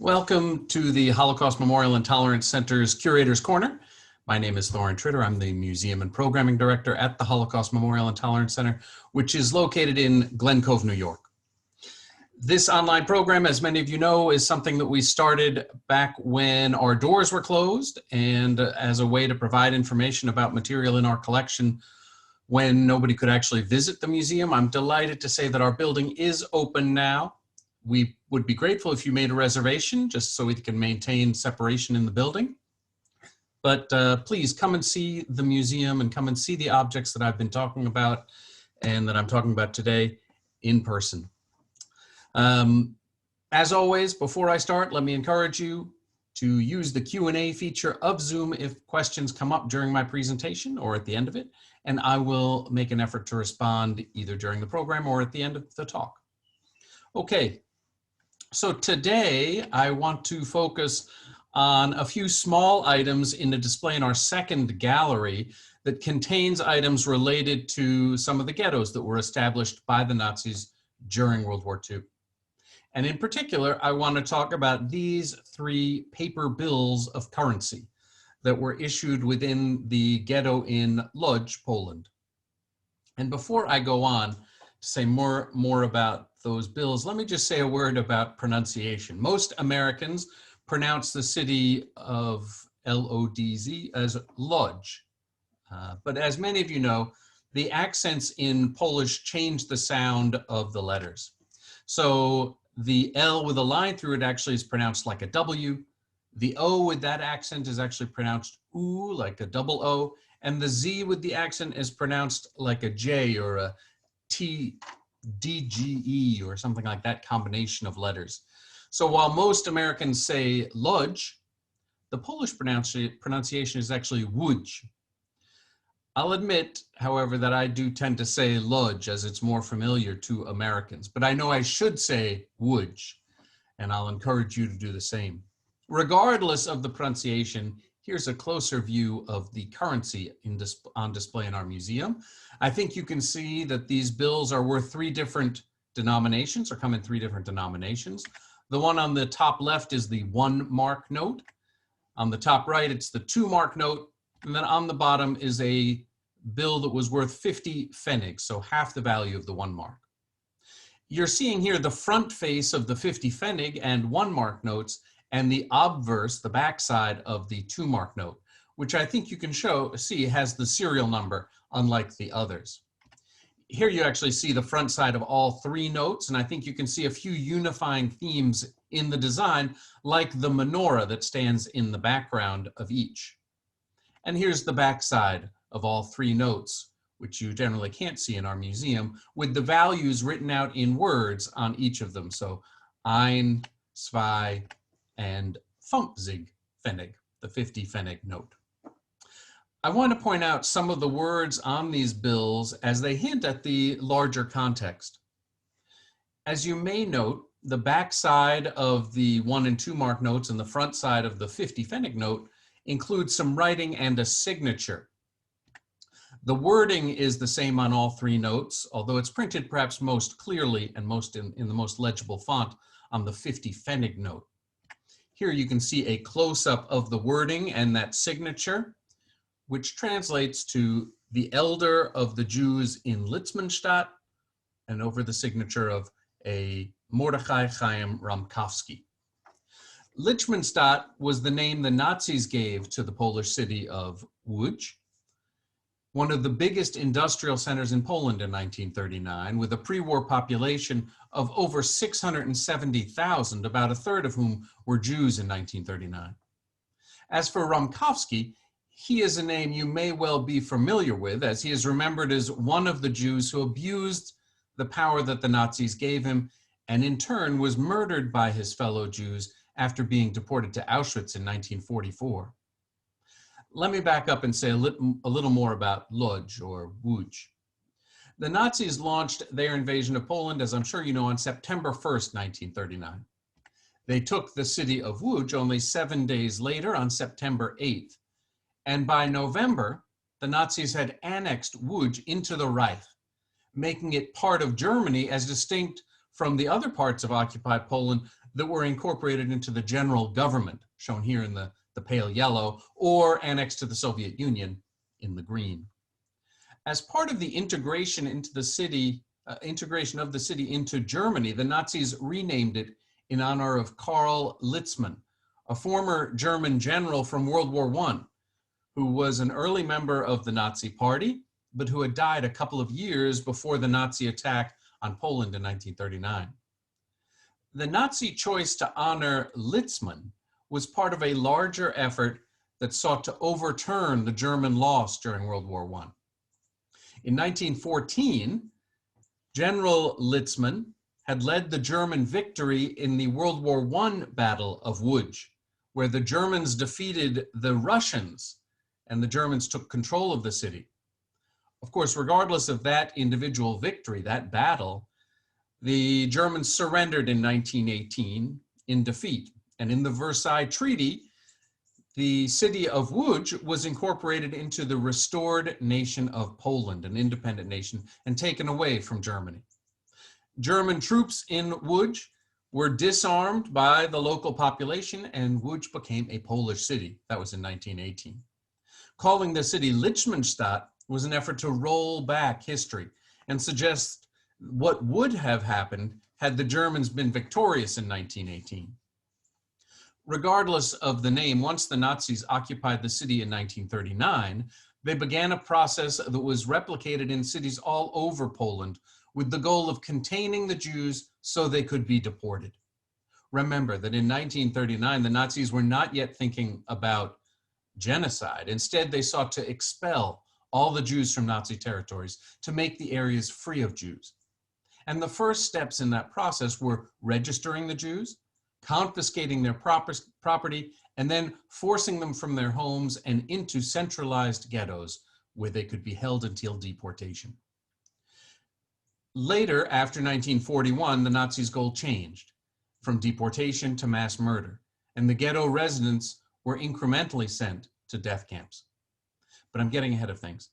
Welcome to the Holocaust Memorial and Tolerance Center's Curator's Corner. My name is Thorin Tritter. I'm the Museum and Programming Director at the Holocaust Memorial and Tolerance Center, which is located in Glen Cove, New York. This online program, as many of you know, is something that we started back when our doors were closed and as a way to provide information about material in our collection when nobody could actually visit the museum. I'm delighted to say that our building is open now. We would be grateful if you made a reservation just so we can maintain separation in the building. But please come and see the museum and come and see the objects that I've been talking about and that I'm talking about today in person. As always, before I start, let me encourage you to use the Q&A feature of Zoom if questions come up during my presentation or at the end of it, and I will make an effort to respond either during the program or at the end of the talk. Okay. So today I want to focus on a few small items in a display in our second gallery that contains items related to some of the ghettos that were established by the Nazis during World War II. And in particular, I want to talk about these three paper bills of currency that were issued within the ghetto in Łódź, Poland. And before I go on to say more about those bills, let me just say a word about pronunciation. Most Americans pronounce the city of L-O-D-Z as Łódź. But as many of you know, the accents in Polish change the sound of the letters. So the L with a line through it actually is pronounced like a W. The O with that accent is actually pronounced U, like a double O. And the Z with the accent is pronounced like a J or a T, D-G-E or something like that combination of letters. So while most Americans say Łódź, the Polish pronunciation is actually Łódź. I'll admit, however, that I do tend to say Łódź as it's more familiar to Americans, but I know I should say Łódź, and I'll encourage you to do the same. Regardless of the pronunciation, here's a closer view of the currency on display in our museum. I think you can see that these bills are worth three different denominations, or come in three different denominations. The one on the top left is the 1 mark note. On the top right, it's the 2 mark note. And then on the bottom is a bill that was worth 50 pfennig, so half the value of the 1 mark. You're seeing here the front face of the 50 pfennig and 1 mark notes, and the obverse, the backside of the 2 mark note, which I think you can see has the serial number, unlike the others. Here you actually see the front side of all 3 notes, and I think you can see a few unifying themes in the design, like the menorah that stands in the background of each. And here's the backside of all 3 notes, which you generally can't see in our museum, with the values written out in words on each of them. So ein, zwei, and 50 pfennig, the 50 pfennig note. I want to point out some of the words on these bills as they hint at the larger context. As you may note, the back side of the 1 and 2 mark notes and the front side of the 50 pfennig note includes some writing and a signature. The wording is the same on all 3 notes, although it's printed perhaps most clearly and most in the most legible font on the 50 pfennig note. Here you can see a close-up of the wording and that signature, which translates to the elder of the Jews in Litzmannstadt, and over the signature of a Mordechai Chaim Ramkowski. Litzmannstadt was the name the Nazis gave to the Polish city of Łódź, one of the biggest industrial centers in Poland in 1939, with a pre-war population of over 670,000, about a third of whom were Jews in 1939. As for Ramkowski, he is a name you may well be familiar with, as he is remembered as one of the Jews who abused the power that the Nazis gave him, and in turn was murdered by his fellow Jews after being deported to Auschwitz in 1944. Let me back up and say a little more about Łódź, or Łódź. The Nazis launched their invasion of Poland, as I'm sure you know, on September 1st, 1939. They took the city of Łódź only 7 days later, on September 8th. And by November, the Nazis had annexed Łódź into the Reich, making it part of Germany as distinct from the other parts of occupied Poland that were incorporated into the general government, shown here in the pale yellow, or annexed to the Soviet Union in the green. As part of the integration into the city, integration of the city into Germany, the Nazis renamed it in honor of Karl Litzmann, a former German general from World War I, who was an early member of the Nazi Party, but who had died a couple of years before the Nazi attack on Poland in 1939. The Nazi choice to honor Litzmann was part of a larger effort that sought to overturn the German loss during World War I. In 1914, General Litzmann had led the German victory in the World War I Battle of Łódź, where the Germans defeated the Russians and the Germans took control of the city. Of course, regardless of that individual victory, that battle, the Germans surrendered in 1918 in defeat. And in the Versailles Treaty, the city of Łódź was incorporated into the restored nation of Poland, an independent nation, and taken away from Germany. German troops in Łódź were disarmed by the local population, and Łódź became a Polish city. That was in 1918. Calling the city Lichtenstadt was an effort to roll back history and suggest what would have happened had the Germans been victorious in 1918. Regardless of the name, once the Nazis occupied the city in 1939, they began a process that was replicated in cities all over Poland with the goal of containing the Jews so they could be deported. Remember that in 1939, the Nazis were not yet thinking about genocide. Instead, they sought to expel all the Jews from Nazi territories to make the areas free of Jews. And the first steps in that process were registering the Jews, confiscating their property, and then forcing them from their homes and into centralized ghettos where they could be held until deportation. Later, after 1941, the Nazis' goal changed from deportation to mass murder, and the ghetto residents were incrementally sent to death camps. But I'm getting ahead of things.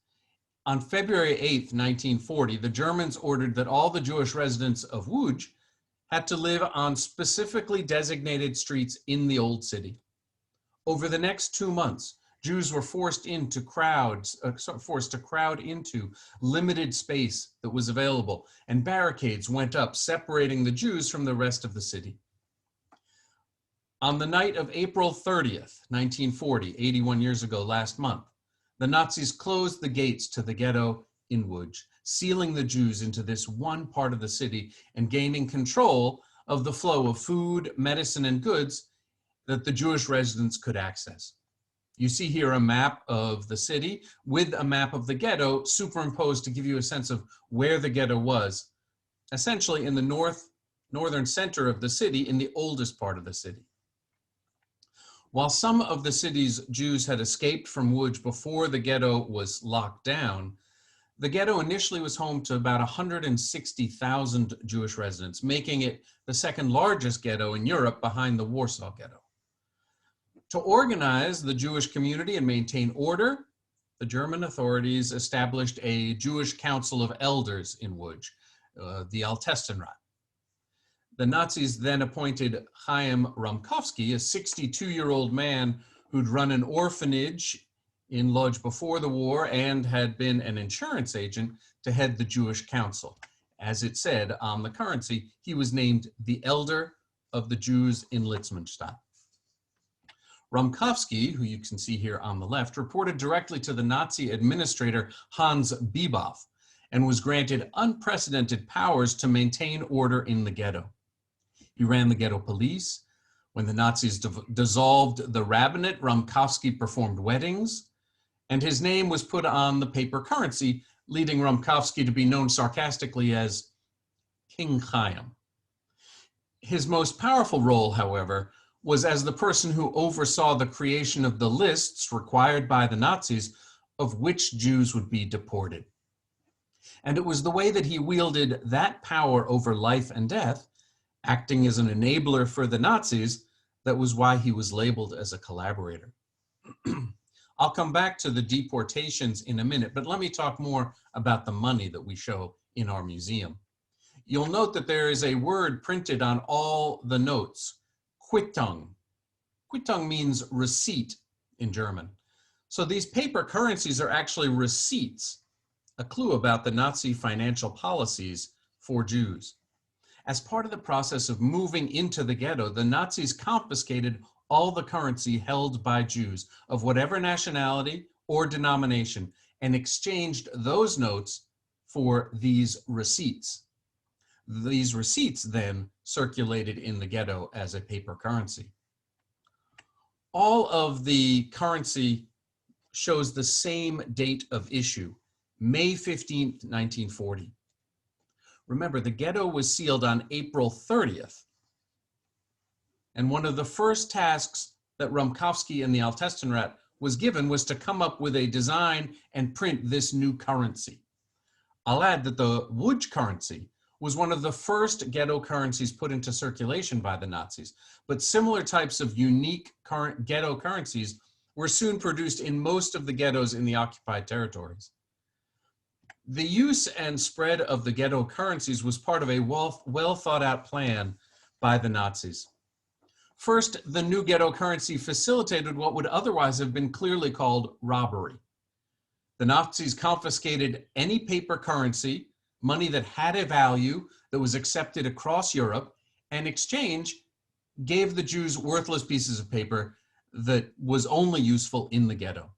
On February 8th, 1940, the Germans ordered that all the Jewish residents of Łódź had to live on specifically designated streets in the old city. Over the next 2 months, Jews were forced to crowd into limited space that was available, and barricades went up, separating the Jews from the rest of the city. On the night of April 30th, 1940, 81 years ago last month, the Nazis closed the gates to the ghetto in Łódź, sealing the Jews into this one part of the city and gaining control of the flow of food, medicine, and goods that the Jewish residents could access. You see here a map of the city with a map of the ghetto superimposed to give you a sense of where the ghetto was, essentially in the northern center of the city, in the oldest part of the city. While some of the city's Jews had escaped from Łódź before the ghetto was locked down, the ghetto initially was home to about 160,000 Jewish residents, making it the second largest ghetto in Europe behind the Warsaw Ghetto. To organize the Jewish community and maintain order, the German authorities established a Jewish Council of Elders in Łódź, the Altestenrat. The Nazis then appointed Chaim Romkowski, a 62-year-old man who'd run an orphanage in Lodz before the war and had been an insurance agent, to head the Jewish Council. As it said on the currency, he was named the Elder of the Jews in Lichtenstadt. Romkowski, who you can see here on the left, reported directly to the Nazi administrator Hans Biebauf and was granted unprecedented powers to maintain order in the ghetto. He ran the ghetto police. When the Nazis dissolved the rabbinate, Romkowski performed weddings, and his name was put on the paper currency, leading Romkowski to be known sarcastically as King Chaim. His most powerful role, however, was as the person who oversaw the creation of the lists required by the Nazis of which Jews would be deported. And it was the way that he wielded that power over life and death, acting as an enabler for the Nazis, that was why he was labeled as a collaborator. I'll come back to the deportations in a minute, but let me talk more about the money that we show in our museum. you'll note that there is a word printed on all the notes, Quittung. Quittung means receipt in German. So these paper currencies are actually receipts, a clue about the Nazi financial policies for Jews. As part of the process of moving into the ghetto, the Nazis confiscated all the currency held by Jews of whatever nationality or denomination and exchanged those notes for these receipts. These receipts then circulated in the ghetto as a paper currency. All of the currency shows the same date of issue, May 15th, 1940. Remember, the ghetto was sealed on April 30th. And one of the first tasks that Rumkowski and the Altestenrat was given was to come up with a design and print this new currency. I'll add that the Łódź currency was one of the first ghetto currencies put into circulation by the Nazis, but similar types of unique ghetto currencies were soon produced in most of the ghettos in the occupied territories. The use and spread of the ghetto currencies was part of a well thought out plan by the Nazis. First, the new ghetto currency facilitated what would otherwise have been clearly called robbery. The Nazis confiscated any paper currency, money that had a value that was accepted across Europe, and in exchange gave the Jews worthless pieces of paper that was only useful in the ghetto.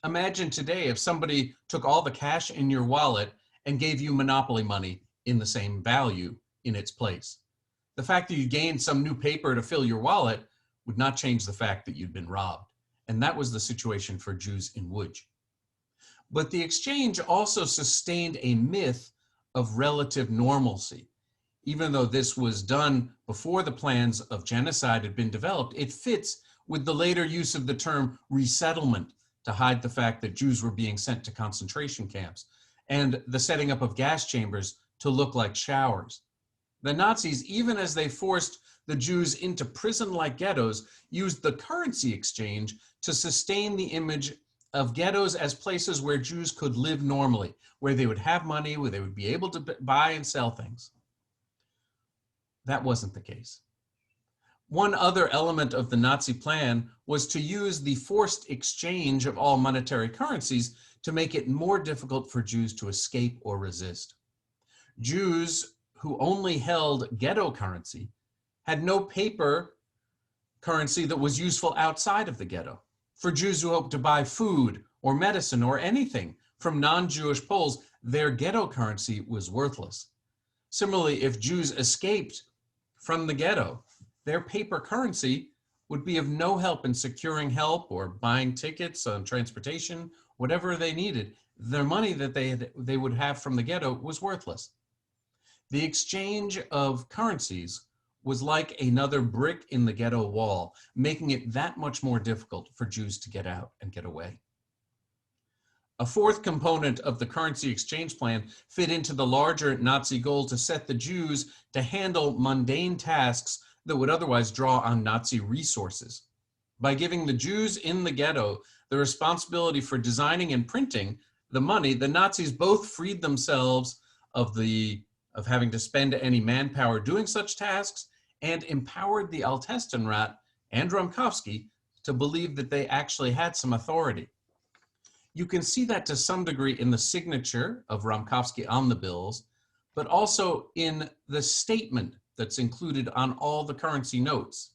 Imagine today if somebody took all the cash in your wallet and gave you monopoly money in the same value in its place. The fact that you gained some new paper to fill your wallet would not change the fact that you'd been robbed. And that was the situation for Jews in Łódź. But the exchange also sustained a myth of relative normalcy. Even though this was done before the plans of genocide had been developed, it fits with the later use of the term resettlement to hide the fact that Jews were being sent to concentration camps, and the setting up of gas chambers to look like showers. The Nazis, even as they forced the Jews into prison-like ghettos, used the currency exchange to sustain the image of ghettos as places where Jews could live normally, where they would have money, where they would be able to buy and sell things. That wasn't the case. One other element of the Nazi plan was to use the forced exchange of all monetary currencies to make it more difficult for Jews to escape or resist. Jews who only held ghetto currency had no paper currency that was useful outside of the ghetto. For Jews who hoped to buy food or medicine or anything from non-Jewish Poles, their ghetto currency was worthless. Similarly, if Jews escaped from the ghetto, their paper currency would be of no help in securing help or buying tickets on transportation, whatever they needed. Their money that they would have from the ghetto was worthless. The exchange of currencies was like another brick in the ghetto wall, making it that much more difficult for Jews to get out and get away. A fourth component of the currency exchange plan fit into the larger Nazi goal to set the Jews to handle mundane tasks that would otherwise draw on Nazi resources. By giving the Jews in the ghetto the responsibility for designing and printing the money, the Nazis both freed themselves of having to spend any manpower doing such tasks and empowered the Altestenrat and Rumkowski to believe that they actually had some authority. You can see that to some degree in the signature of Rumkowski on the bills, but also in the statement that's included on all the currency notes.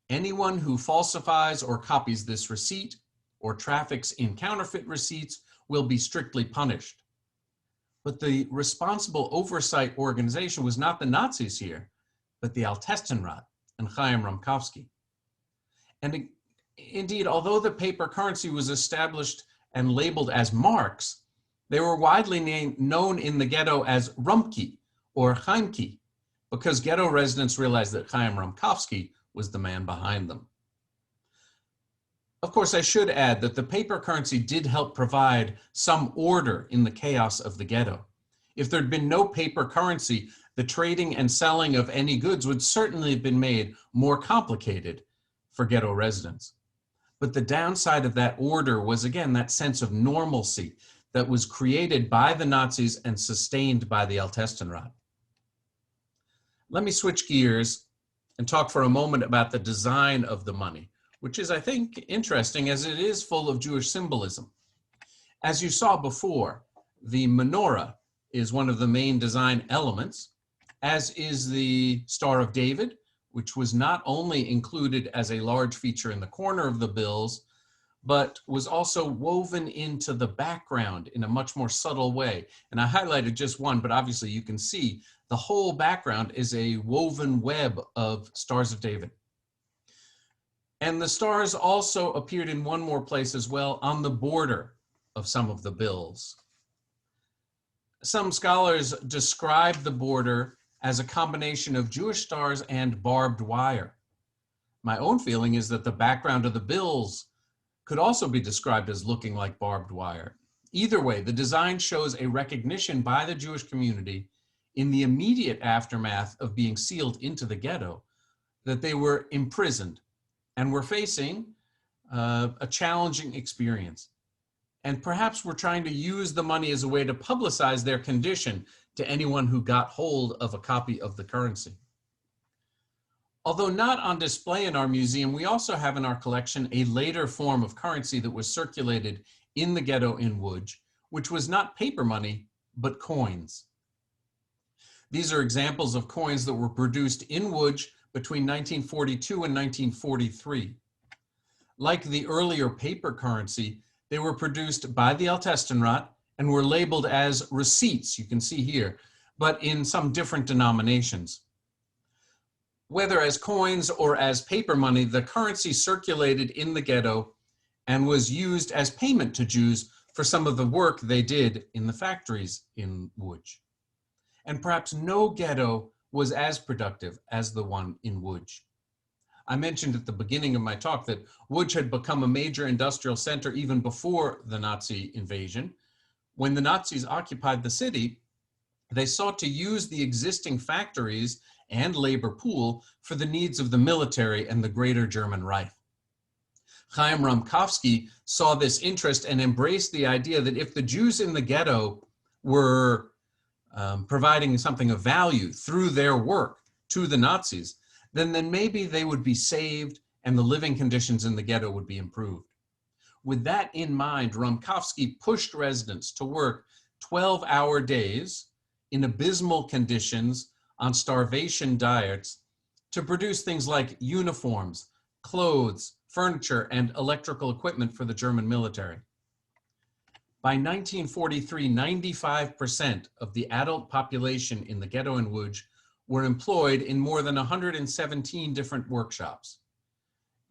Anyone who falsifies or copies this receipt or traffics in counterfeit receipts will be strictly punished. But the responsible oversight organization was not the Nazis here, but the Altestenrat and Chaim Rumkowski. And indeed, although the paper currency was established and labeled as marks, they were widely known in the ghetto as Rumki or Chaimki, because ghetto residents realized that Chaim Rumkowski was the man behind them. Of course, I should add that the paper currency did help provide some order in the chaos of the ghetto. If there'd been no paper currency, the trading and selling of any goods would certainly have been made more complicated for ghetto residents. But the downside of that order was, again, that sense of normalcy, that was created by the Nazis and sustained by the Altestenrat. Let me switch gears and talk for a moment about the design of the money, which is, I think, interesting as it is full of Jewish symbolism. As you saw before, the menorah is one of the main design elements, as is the Star of David, which was not only included as a large feature in the corner of the bills, but was also woven into the background in a much more subtle way. And I highlighted just one, but obviously you can see the whole background is a woven web of Stars of David. And the stars also appeared in one more place as well, on the border of some of the bills. Some scholars describe the border as a combination of Jewish stars and barbed wire. My own feeling is that the background of the bills could also be described as looking like barbed wire. Either way, the design shows a recognition by the Jewish community in the immediate aftermath of being sealed into the ghetto that they were imprisoned and were facing a challenging experience. And perhaps were trying to use the money as a way to publicize their condition to anyone who got hold of a copy of the currency. Although not on display in our museum, we also have in our collection a later form of currency that was circulated in the ghetto in Łódź, which was not paper money, but coins. These are examples of coins that were produced in Łódź between 1942 and 1943. Like the earlier paper currency, they were produced by the Altestenrat and were labeled as receipts, you can see here, but in some different denominations. Whether as coins or as paper money, the currency circulated in the ghetto and was used as payment to Jews for some of the work they did in the factories in Łódź. And perhaps no ghetto was as productive as the one in Łódź. I mentioned at the beginning of my talk that Łódź had become a major industrial center even before the Nazi invasion. When the Nazis occupied the city, they sought to use the existing factories and labor pool for the needs of the military and the greater German Reich. Chaim Ramkowski saw this interest and embraced the idea that if the Jews in the ghetto were providing something of value through their work to the Nazis, then maybe they would be saved and the living conditions in the ghetto would be improved. With that in mind, Ramkowski pushed residents to work 12-hour days in abysmal conditions on starvation diets to produce things like uniforms, clothes, furniture, and electrical equipment for the German military. By 1943, 95% of the adult population in the ghetto in Łódź were employed in more than 117 different workshops.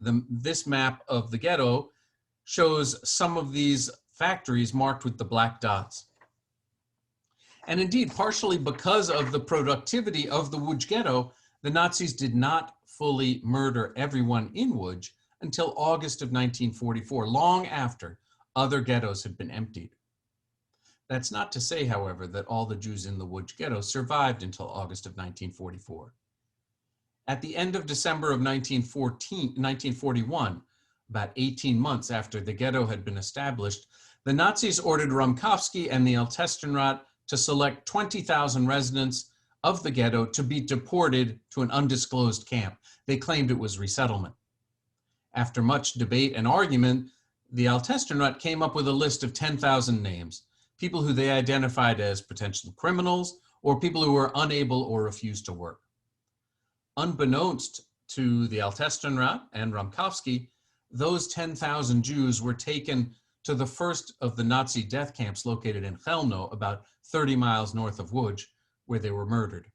This map of the ghetto shows some of these factories marked with the black dots. And indeed, partially because of the productivity of the Łódź Ghetto, the Nazis did not fully murder everyone in Łódź until August of 1944, long after other ghettos had been emptied. That's not to say, however, that all the Jews in the Łódź Ghetto survived until August of 1944. At the end of December of 1941, about 18 months after the ghetto had been established, the Nazis ordered Ramkowski and the Altestenrat to select 20,000 residents of the ghetto to be deported to an undisclosed camp. They claimed it was resettlement. After much debate and argument, the Altestenrat came up with a list of 10,000 names, people who they identified as potential criminals or people who were unable or refused to work. Unbeknownst to the Altestenrat and Ramkowski, those 10,000 Jews were taken to the first of the Nazi death camps located in Chelmno, about 30 miles north of Łódź, where they were murdered.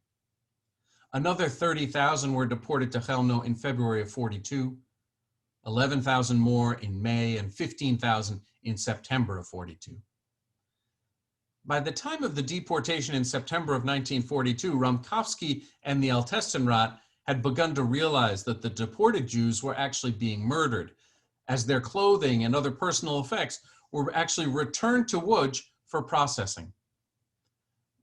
Another 30,000 were deported to Chelmno in February of 42, 11,000 more in May, and 15,000 in September of 42. By the time of the deportation in September of 1942, Ramkowski and the Altestenrat had begun to realize that the deported Jews were actually being murdered, as their clothing and other personal effects were actually returned to Łódź for processing.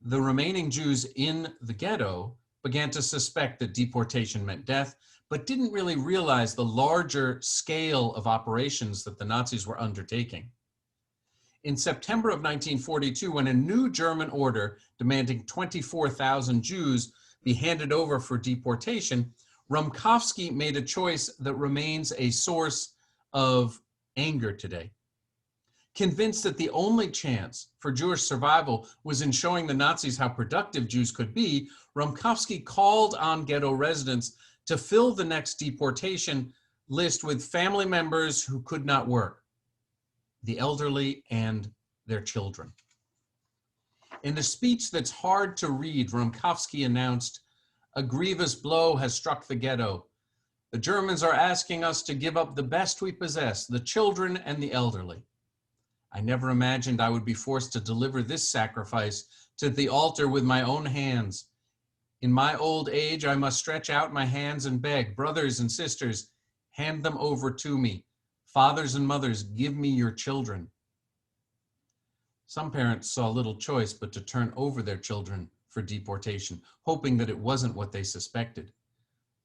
The remaining Jews in the ghetto began to suspect that deportation meant death, but didn't really realize the larger scale of operations that the Nazis were undertaking. In September of 1942, when a new German order demanding 24,000 Jews be handed over for deportation, Rumkowski made a choice that remains a source of anger today. Convinced that the only chance for Jewish survival was in showing the Nazis how productive Jews could be, Rumkowski called on ghetto residents to fill the next deportation list with family members who could not work, the elderly and their children. In a speech that's hard to read, Rumkowski announced, "A grievous blow has struck the ghetto. The Germans are asking us to give up the best we possess, the children and the elderly. I never imagined I would be forced to deliver this sacrifice to the altar with my own hands. In my old age, I must stretch out my hands and beg, brothers and sisters, hand them over to me. Fathers and mothers, give me your children." Some parents saw little choice but to turn over their children for deportation, hoping that it wasn't what they suspected.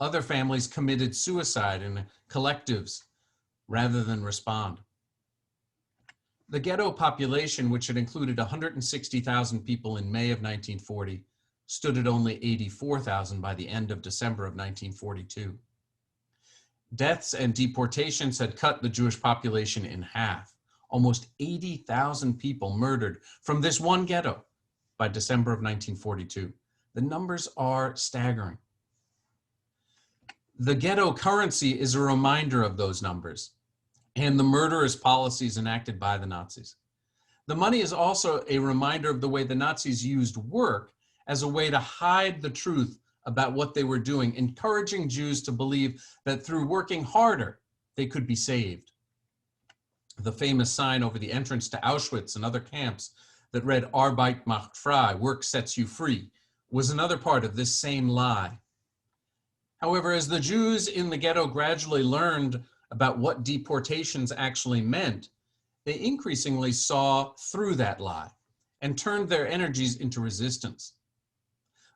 Other families committed suicide in collectives rather than respond. The ghetto population, which had included 160,000 people in May of 1940, stood at only 84,000 by the end of December of 1942. Deaths and deportations had cut the Jewish population in half. Almost 80,000 people murdered from this one ghetto by December of 1942. The numbers are staggering. The ghetto currency is a reminder of those numbers and the murderous policies enacted by the Nazis. The money is also a reminder of the way the Nazis used work as a way to hide the truth about what they were doing, encouraging Jews to believe that through working harder, they could be saved. The famous sign over the entrance to Auschwitz and other camps that read "Arbeit macht frei," work sets you free, was another part of this same lie. However, as the Jews in the ghetto gradually learned about what deportations actually meant, they increasingly saw through that lie and turned their energies into resistance.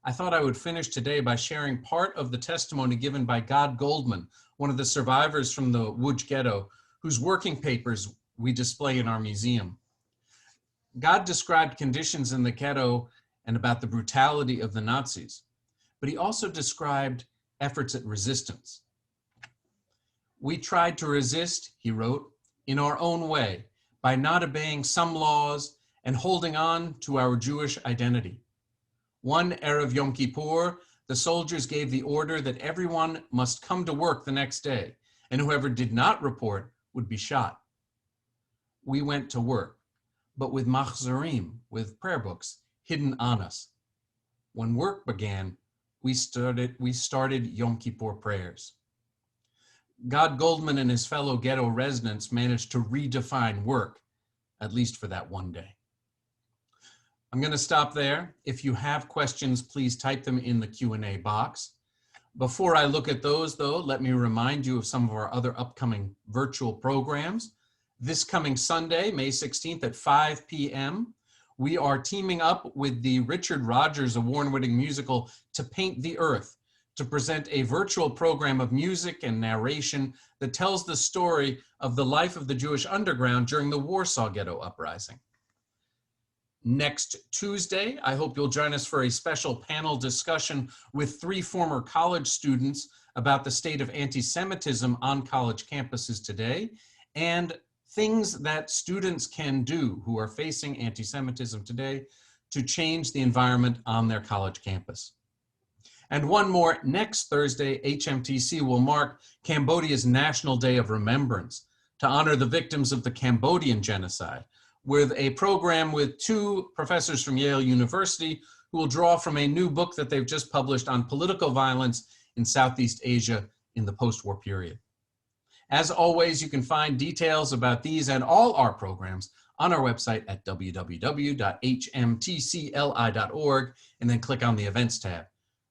I thought I would finish today by sharing part of the testimony given by Gad Goldman, one of the survivors from the Łódź Ghetto, whose working papers we display in our museum. Gad described conditions in the ghetto and about the brutality of the Nazis, but he also described efforts at resistance. "We tried to resist," he wrote, "in our own way, by not obeying some laws and holding on to our Jewish identity. One Erev Yom Kippur, the soldiers gave the order that everyone must come to work the next day, and whoever did not report would be shot. We went to work, but with machzorim, with prayer books, hidden on us. When work began, we started Yom Kippur prayers." Gad Goldman and his fellow ghetto residents managed to redefine work, at least for that one day. I'm going to stop there. If you have questions, please type them in the Q&A box. Before I look at those, though, let me remind you of some of our other upcoming virtual programs. This coming Sunday, May 16th at 5 p.m., we are teaming up with the Richard Rodgers award-winning musical To Paint the Earth to present a virtual program of music and narration that tells the story of the life of the Jewish underground during the Warsaw Ghetto Uprising. Next Tuesday, I hope you'll join us for a special panel discussion with 3 former college students about the state of anti-Semitism on college campuses today and things that students can do who are facing anti-Semitism today to change the environment on their college campus. And one more, next Thursday, HMTC will mark Cambodia's National Day of Remembrance to honor the victims of the Cambodian genocide, with a program with 2 professors from Yale University who will draw from a new book that they've just published on political violence in Southeast Asia in the post-war period. As always, you can find details about these and all our programs on our website at www.hmtcli.org and then click on the Events tab.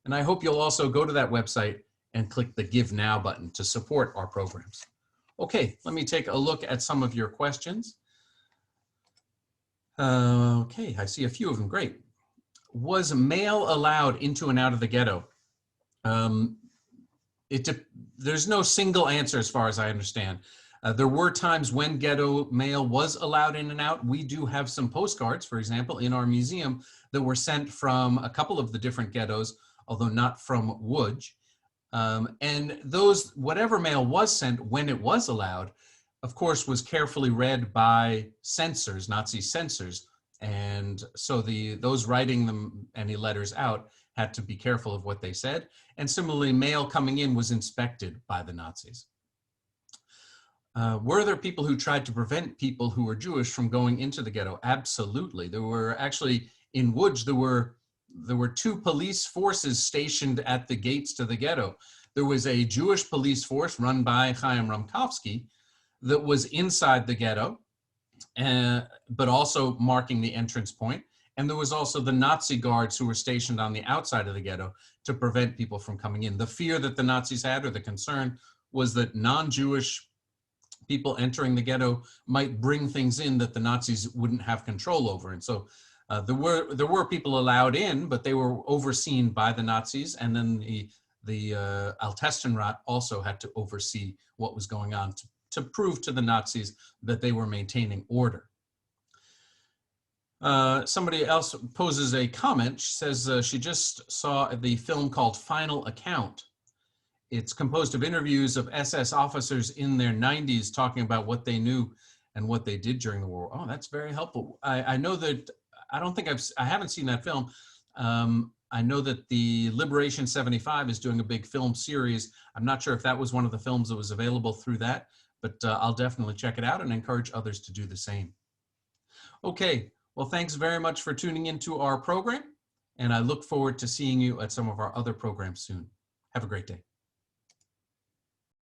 And I hope you'll also go to that website and click the Give Now button to support our programs. Okay, let me take a look at some of your questions. Okay, I see a few of them. Great. Was mail allowed into and out of the ghetto? There's no single answer as far as I understand. There were times when ghetto mail was allowed in and out. We do have some postcards, for example, in our museum that were sent from a couple of the different ghettos, although not from Łódź. And those, whatever mail was sent when it was allowed, of course, was carefully read by censors, Nazi censors. And so those writing them any letters out had to be careful of what they said. And similarly, mail coming in was inspected by the Nazis. Were there people who tried to prevent people who were Jewish from going into the ghetto? Absolutely. There were actually, in Łódź, there were two police forces stationed at the gates to the ghetto. There was a Jewish police force run by Chaim Ramkowski that was inside the ghetto, but also marking the entrance point. And there was also the Nazi guards who were stationed on the outside of the ghetto to prevent people from coming in. The fear that the Nazis had, or the concern, was that non-Jewish people entering the ghetto might bring things in that the Nazis wouldn't have control over. And so there were people allowed in, but they were overseen by the Nazis. And then the Altestenrat also had to oversee what was going on to prove to the Nazis that they were maintaining order. Somebody else poses a comment. She says she just saw the film called Final Account. It's composed of interviews of SS officers in their 90s talking about what they knew and what they did during the war. Oh, that's very helpful. I know that, I haven't seen that film. I know that the Liberation 75 is doing a big film series. I'm not sure if that was one of the films that was available through that, but I'll definitely check it out and encourage others to do the same. Okay, well, thanks very much for tuning into our program, and I look forward to seeing you at some of our other programs soon. Have a great day.